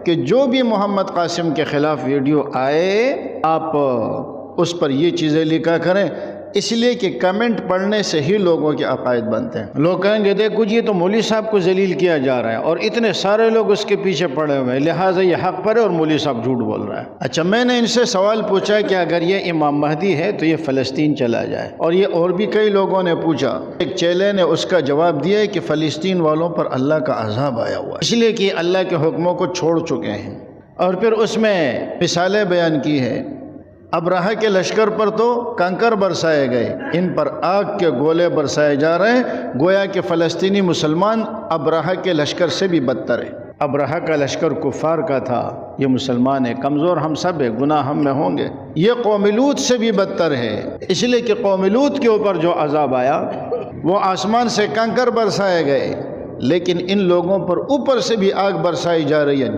کہ جو بھی محمد قاسم کے خلاف ویڈیو آئے آپ اس پر یہ چیزیں لکھا کریں، اس لیے کہ کمنٹ پڑھنے سے ہی لوگوں کے عقائد بنتے ہیں۔ لوگ کہیں گے دیکھو جی یہ تو مولوی صاحب کو ذلیل کیا جا رہا ہے اور اتنے سارے لوگ اس کے پیچھے پڑے ہوئے ہیں، لہٰذا یہ حق پر ہے اور مولوی صاحب جھوٹ بول رہا ہے۔ اچھا، میں نے ان سے سوال پوچھا کہ اگر یہ امام مہدی ہے تو یہ فلسطین چلا جائے، اور یہ اور بھی کئی لوگوں نے پوچھا۔ ایک چیلے نے اس کا جواب دیا ہے کہ فلسطین والوں پر اللہ کا عذاب آیا ہوا ہے، اس لیے کہ اللہ کے حکموں کو چھوڑ چکے ہیں، اور پھر اس میں مثالیں بیان کی ہے۔ ابرہہ کے لشکر پر تو کنکر برسائے گئے، ان پر آگ کے گولے برسائے جا رہے ہیں، گویا کہ فلسطینی مسلمان ابرہہ کے لشکر سے بھی بدتر ہے۔ ابرہہ کا لشکر کفار کا تھا، یہ مسلمان ہے، کمزور ہم سب ہے، گناہ ہم میں ہوں گے۔ یہ قوم لوط سے بھی بدتر ہے، اس لیے کہ قوم لوط کے اوپر جو عذاب آیا وہ آسمان سے کنکر برسائے گئے، لیکن ان لوگوں پر اوپر سے بھی آگ برسائی جا رہی ہے۔